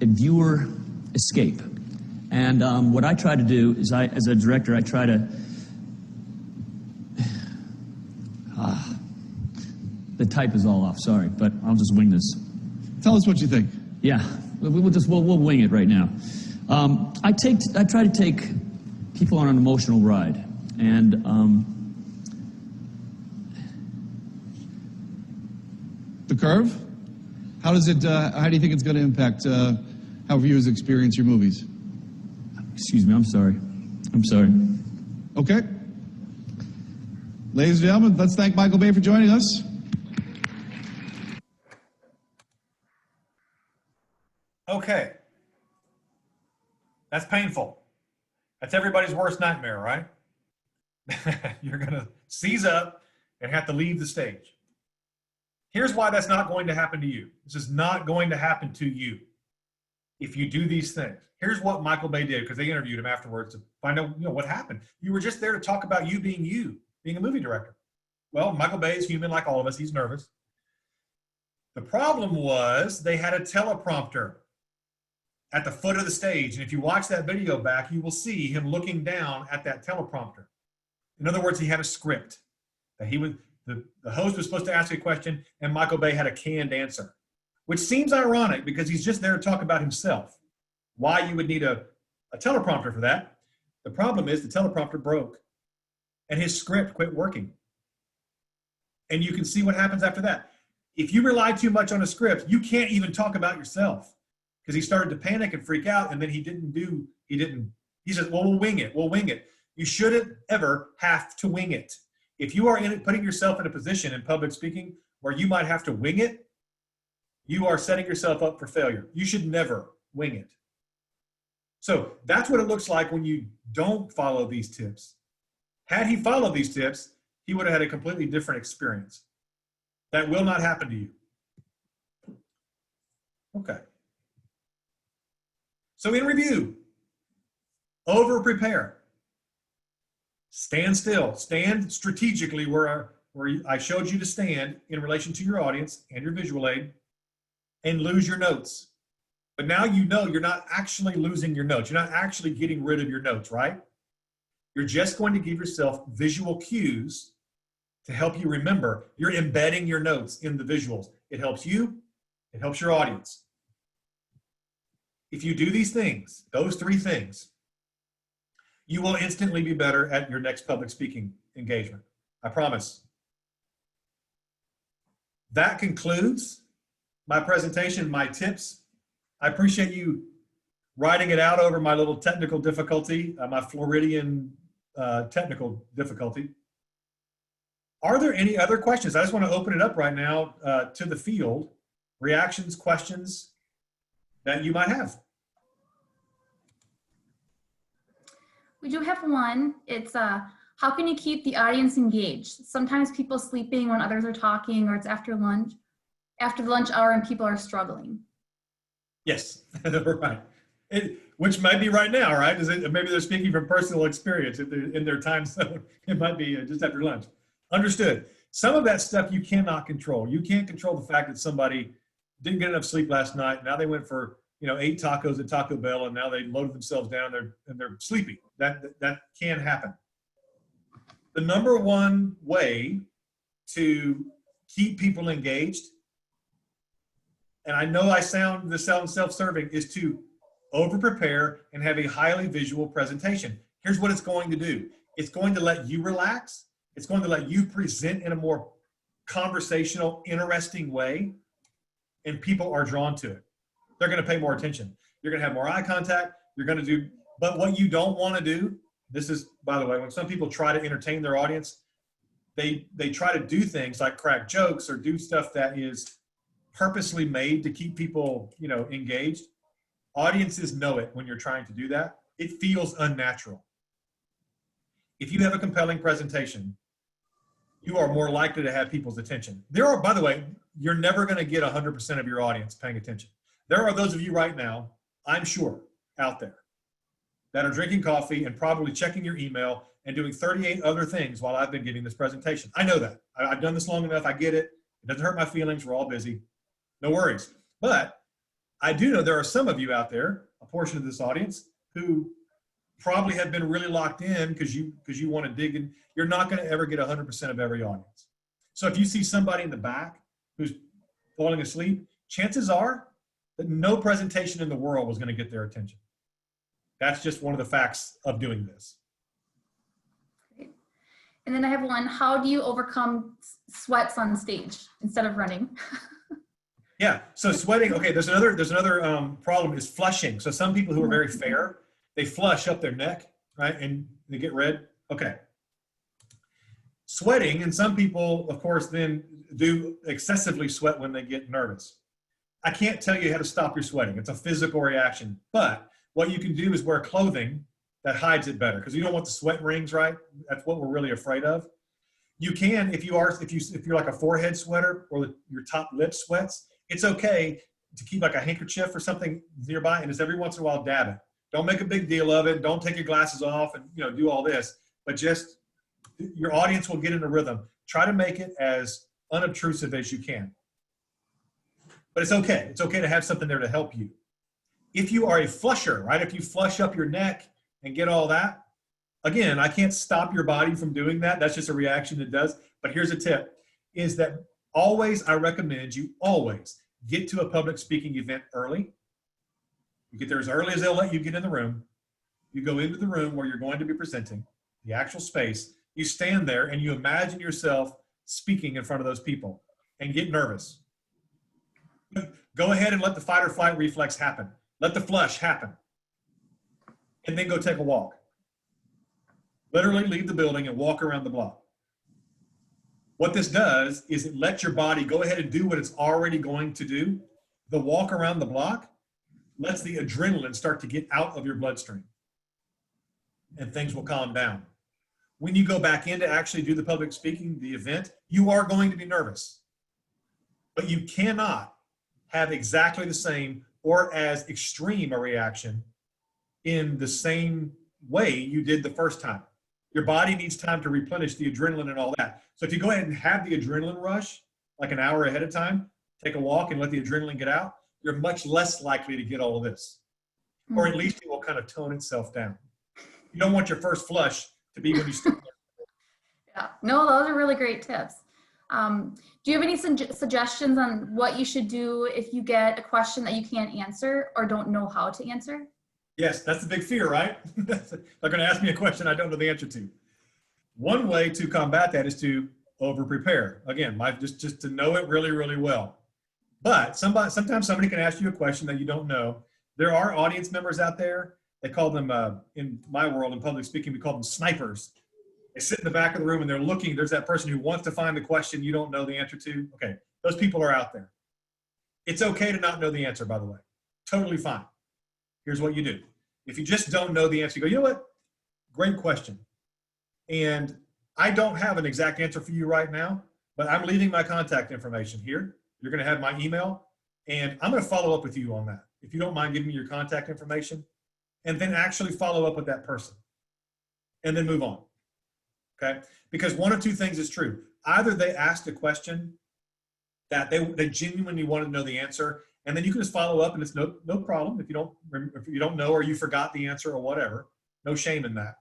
a viewer escape. And what I try to do is, as a director, I try to, the type is all off, sorry, but I'll just wing this. Tell us what you think. Yeah, we'll wing it right now. I try to take people on an emotional ride, and The Curve? How does it? How do you think it's going to impact how viewers experience your movies? excuse me, I'm sorry. I'm sorry. Okay. Ladies and gentlemen, let's thank Michael Bay for joining us. Okay. That's painful. That's everybody's worst nightmare, right? You're going to seize up and have to leave the stage. Here's why that's not going to happen to you. This is not going to happen to you if you do these things. Here's what Michael Bay did, because they interviewed him afterwards to find out, what happened. You were just there to talk about you, being a movie director. Well, Michael Bay is human like all of us. He's nervous. The problem was they had a teleprompter at the foot of the stage. And if you watch that video back, you will see him looking down at that teleprompter. In other words, he had a script that the host was supposed to ask a question, and Michael Bay had a canned answer, which seems ironic because he's just there to talk about himself. Why you would need a teleprompter for that? The problem is the teleprompter broke and his script quit working. And you can see what happens after that. If you rely too much on a script, you can't even talk about yourself, because he started to panic and freak out, and then he said, well, we'll wing it. You shouldn't ever have to wing it. If you are putting yourself in a position in public speaking where you might have to wing it, you are setting yourself up for failure. You should never wing it. So that's what it looks like when you don't follow these tips. Had he followed these tips, he would have had a completely different experience. That will not happen to you. Okay. So in review, over-prepare. Stand still. Stand strategically where I showed you to stand in relation to your audience and your visual aid, and lose your notes. But now you know you're not actually losing your notes. You're not actually getting rid of your notes, right? You're just going to give yourself visual cues to help you remember. You're embedding your notes in the visuals. It helps you. It helps your audience. If you do these things, those three things, you will instantly be better at your next public speaking engagement. I promise. That concludes my presentation, my tips. I appreciate you writing it out over my little technical difficulty, my Floridian technical difficulty. Are there any other questions? I just want to open it up right now to the field. Reactions, questions that you might have. We do have one. It's how can you keep the audience engaged? Sometimes people sleeping when others are talking, or it's after the lunch hour and people are struggling. Yes, right. Which might be right now, right? Maybe they're speaking from personal experience in their time zone. It might be just after lunch. Understood. Some of that stuff you cannot control. You can't control the fact that somebody didn't get enough sleep last night. Now they went for 8 tacos at Taco Bell, and now they loaded themselves down and they're sleepy. That can happen. The number one way to keep people engaged, and I know this sounds self-serving, is to over-prepare and have a highly visual presentation. Here's what it's going to do. It's going to let you relax. It's going to let you present in a more conversational, interesting way, and people are drawn to it. They're going to pay more attention. You're going to have more eye contact. But what you don't want to do, this is, by the way, when some people try to entertain their audience, they try to do things like crack jokes or do stuff that is purposely made to keep people, engaged. Audiences know it when you're trying to do that. It feels unnatural. If you have a compelling presentation, you are more likely to have people's attention. By the way, you're never going to get 100% of your audience paying attention. There are those of you right now, I'm sure, out there that are drinking coffee and probably checking your email and doing 38 other things while I've been giving this presentation. I know that. I've done this long enough. I get it. It doesn't hurt my feelings. We're all busy. No worries. But I do know there are some of you out there, a portion of this audience, who probably have been really locked in because you want to dig in. You're not going to ever get 100% of every audience. So if you see somebody in the back who's falling asleep, chances are that no presentation in the world was going to get their attention. That's just one of the facts of doing this. Great. And then I have one, how do you overcome sweats on stage instead of running? Yeah, so sweating, okay, there's another problem is flushing. So some people who are very fair, they flush up their neck, right? And they get red. Okay. Sweating, and some people, of course, then do excessively sweat when they get nervous. I can't tell you how to stop your sweating. It's a physical reaction. But what you can do is wear clothing that hides it better, because you don't want the sweat rings, right? That's what we're really afraid of. You can, if you're like a forehead sweater or your top lip sweats, it's okay to keep like a handkerchief or something nearby and just every once in a while dab it. Don't make a big deal of it. Don't take your glasses off and do all this, but just your audience will get in a rhythm. Try to make it as unobtrusive as you can. But it's okay. It's okay to have something there to help you. If you are a flusher, right? If you flush up your neck and get all that, again, I can't stop your body from doing that. That's just a reaction it does. But here's a tip, is that always, I recommend you always get to a public speaking event early. You get there as early as they'll let you get in the room. You go into the room where you're going to be presenting, the actual space. You stand there and you imagine yourself speaking in front of those people and get nervous. Go ahead and let the fight or flight reflex happen. Let the flush happen. And then go take a walk. Literally leave the building and walk around the block. What this does is it lets your body go ahead and do what it's already going to do. The walk around the block lets the adrenaline start to get out of your bloodstream and things will calm down. When you go back in to actually do the public speaking, the event, you are going to be nervous, but you cannot have exactly the same or as extreme a reaction in the same way you did the first time. Your body needs time to replenish the adrenaline and all that. So if you go ahead and have the adrenaline rush, like an hour ahead of time, take a walk and let the adrenaline get out, you're much less likely to get all of this. Or at least it will kind of tone itself down. You don't want your first flush to be when you start. Yeah, no, those are really great tips. Do you have any suggestions on what you should do if you get a question that you can't answer or don't know how to answer? Yes, that's the big fear, right? They're going to ask me a question I don't know the answer to. One way to combat that is to over-prepare. Again, just to know it really, really well. But sometimes somebody can ask you a question that you don't know. There are audience members out there. They call them, in my world, in public speaking, we call them snipers. They sit in the back of the room and they're looking. There's that person who wants to find the question you don't know the answer to. Okay, those people are out there. It's okay to not know the answer, by the way. Totally fine. Here's what you do. If you just don't know the answer, you go, you know what? Great question. And I don't have an exact answer for you right now, but I'm leaving my contact information here. You're going to have my email, and I'm going to follow up with you on that. If you don't mind giving me your contact information, and then actually follow up with that person, and then move on. Okay? Because one of two things is true. Either they asked a question that they genuinely wanted to know the answer, and then you can just follow up, and it's no problem if you don't know or you forgot the answer or whatever. No shame in that.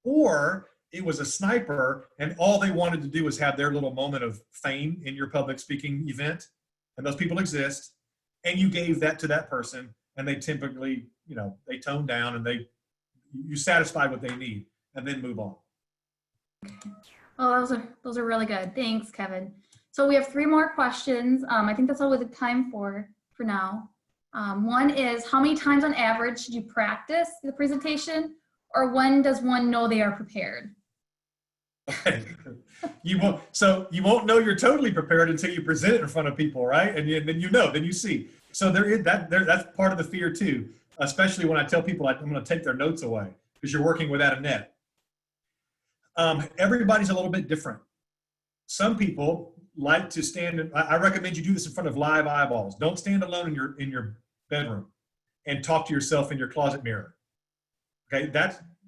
Or it was a sniper, and all they wanted to do was have their little moment of fame in your public speaking event, and those people exist, and you gave that to that person, and they typically, they tone down and you satisfy what they need, and then move on. Oh, those are really good. Thanks, Kevin. So we have 3 more questions. I think that's all we have time for now. One is, how many times on average should you practice the presentation, or when does one know they are prepared? Okay. You won't know you're totally prepared until you present it in front of people, right? And then you see. So that's part of the fear too, especially when I tell people I'm going to take their notes away because you're working without a net. Everybody's a little bit different. Some people like to stand, I recommend you do this in front of live eyeballs. Don't stand alone in your bedroom and talk to yourself in your closet mirror. Okay,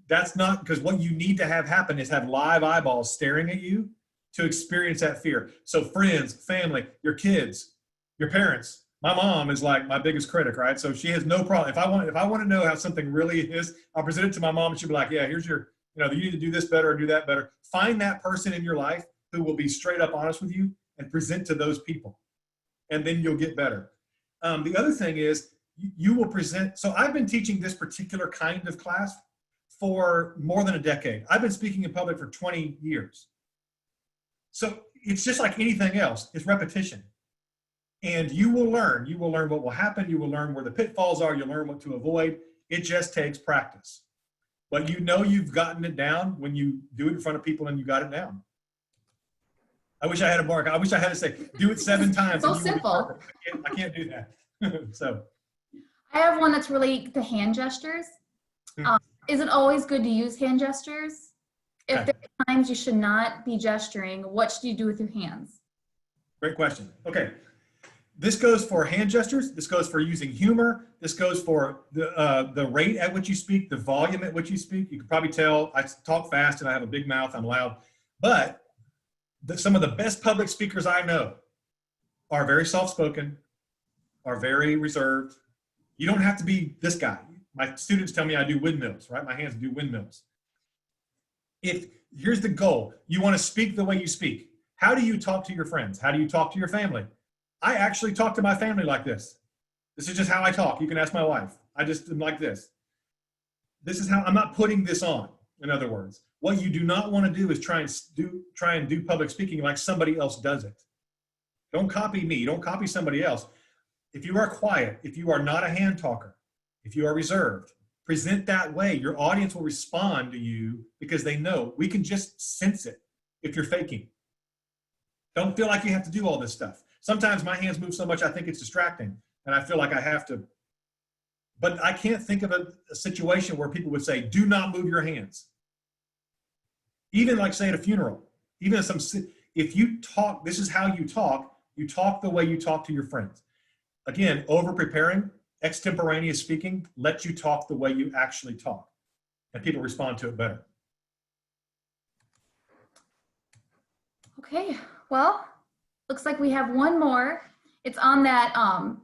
that's not, because what you need to have happen is have live eyeballs staring at you to experience that fear. So friends, family, your kids, your parents, My mom is like my biggest critic, right? So she has no problem. If I want to know how something really is, I'll present it to my mom and she'll be like, yeah, here's your, you know, you need to do this better or do that better. Find that person in your life who will be straight up honest with you and present to those people. And then you'll get better. The other thing is you will present. So I've been teaching this particular kind of class for more than a decade. I've been speaking in public for 20 years. So it's just like anything else, it's repetition. And you will learn what will happen. You will learn where the pitfalls are. You'll learn what to avoid. It just takes practice. But you know you've gotten it down when you do it in front of people and you got it down. I wish I had a mark. I wish I had to say, do it 7 times. So and you will be simple. perfect. I can't do that. So. I have one that's really the hand gestures. Is it always good to use hand gestures? If Okay. there are times you should not be gesturing, what should you do with your hands? Great question. Okay. This goes for hand gestures. This goes for using humor. This goes for the rate at which you speak, the volume at which you speak. You can probably tell I talk fast and I have a big mouth. I'm loud. But some of the best public speakers I know are very soft-spoken, are very reserved. You don't have to be this guy. My students tell me I do windmills, right? My hands do windmills. Here's the goal. You want to speak the way you speak. How do you talk to your friends? How do you talk to your family? I actually talk to my family like this. This is just how I talk. You can ask my wife. I just am like this. This is how I'm not putting this on, in other words. What you do not want to do is try and do public speaking like somebody else does it. Don't copy me. Don't copy somebody else. If you are quiet, if you are not a hand talker, if you are reserved, present that way. Your audience will respond to you because they know. We can just sense it if you're faking. Don't feel like you have to do all this stuff. Sometimes my hands move so much I think it's distracting and I feel like I have to. But I can't think of a situation where people would say, do not move your hands. Even like say at a funeral, even if you talk, this is how you talk the way you talk to your friends. Again, over preparing, extemporaneous speaking lets you talk the way you actually talk and people respond to it better. Okay, well, looks like we have one more. It's on that,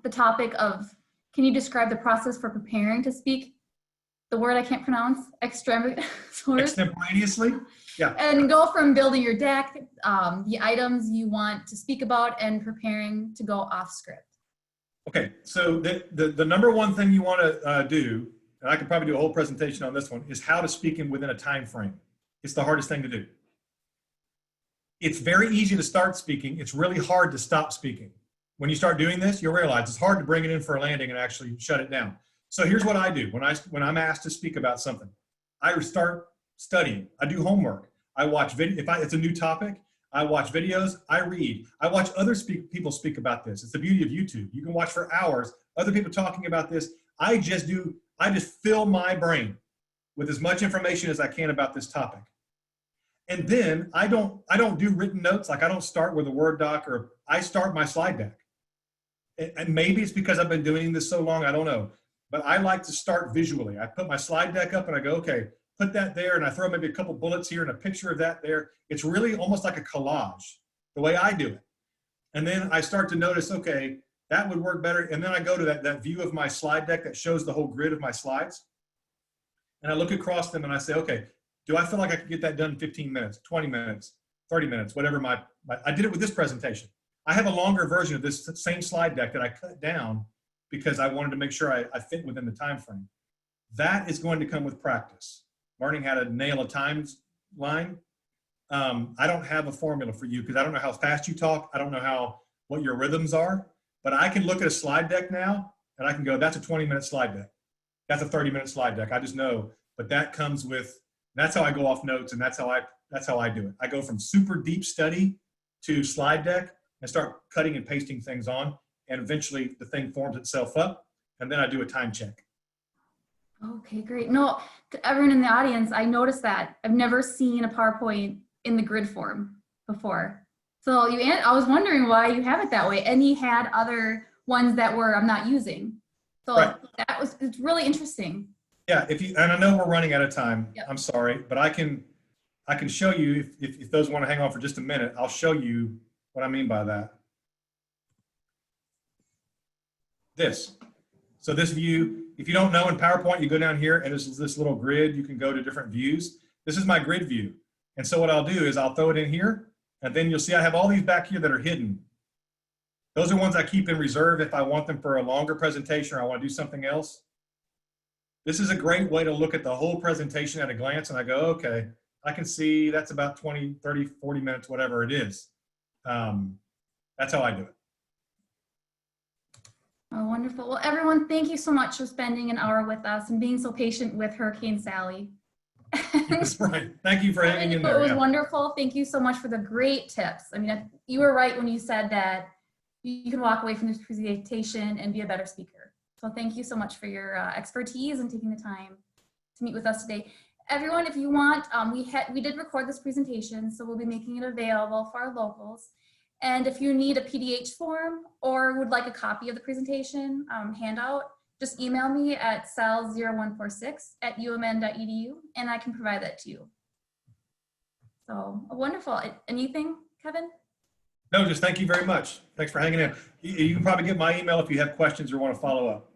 the topic of, can you describe the process for preparing to speak? The word I can't pronounce, Extemporaneously? Yeah. And go from building your deck, the items you want to speak about, and preparing to go off script. Okay, so the number one thing you want to do, and I could probably do a whole presentation on this one, is how to speak within a time frame. It's the hardest thing to do. It's very easy to start speaking. It's really hard to stop speaking. When you start doing this, you'll realize it's hard to bring it in for a landing and actually shut it down. So here's what I do when I'm asked to speak about something. I start studying. I do homework. I watch video. If it's a new topic, I watch videos. I read. I watch other people speak about this. It's the beauty of YouTube. You can watch for hours other people talking about this. I just fill my brain with as much information as I can about this topic. And then I don't do written notes. Like I don't start with a Word doc, or I start my slide deck. And maybe it's because I've been doing this so long, I don't know. But I like to start visually. I put my slide deck up and I go, okay, put that there, and I throw maybe a couple bullets here and a picture of that there. It's really almost like a collage, the way I do it. And then I start to notice, okay, that would work better. And then I go to that view of my slide deck that shows the whole grid of my slides. And I look across them and I say, okay, do I feel like I could get that done in 15 minutes, 20 minutes, 30 minutes, whatever I did it with this presentation. I have a longer version of this same slide deck that I cut down because I wanted to make sure I fit within the time frame. That is going to come with practice. Learning how to nail a timeline. I don't have a formula for you because I don't know how fast you talk. I don't know what your rhythms are, but I can look at a slide deck now and I can go, that's a 20-minute slide deck. That's a 30-minute slide deck. I just know, but that comes with, that's how I go off notes, and that's how I do it. I go from super deep study to slide deck and start cutting and pasting things on, and eventually the thing forms itself up, and then I do a time check. Okay, great. No, to everyone in the audience, I noticed that. I've never seen a PowerPoint in the grid form before. So I was wondering why you have it that way, and you had other ones that I'm not using. So right. It's really interesting. Yeah, and I know we're running out of time. Yep. I'm sorry, but I can show you if those want to hang on for just a minute. I'll show you what I mean by that. this. So this view, if you don't know, in PowerPoint, you go down here and this is this little grid. You can go to different views. This is my grid view. And so what I'll do is I'll throw it in here, and then you'll see I have all these back here that are hidden. Those are ones I keep in reserve if I want them for a longer presentation or I want to do something else. This is a great way to look at the whole presentation at a glance, and I go, okay, I can see that's about 20, 30, 40 minutes, whatever it is. That's how I do it. Oh, wonderful. Well, everyone, thank you so much for spending an hour with us and being so patient with Hurricane Sally. That's right. Thank you for hanging in there. It was wonderful. Thank you so much for the great tips. I mean, you were right when you said that you can walk away from this presentation and be a better speaker. So thank you so much for your expertise and taking the time to meet with us today. Everyone, if you want, we did record this presentation, so we'll be making it available for our locals. And if you need a PDH form or would like a copy of the presentation handout, just email me at sal0146@umn.edu and I can provide that to you. So wonderful. Anything, Kevin? No, just thank you very much. Thanks for hanging in. You can probably get my email if you have questions or want to follow up.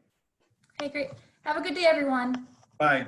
Okay, great. Have a good day, everyone. Bye.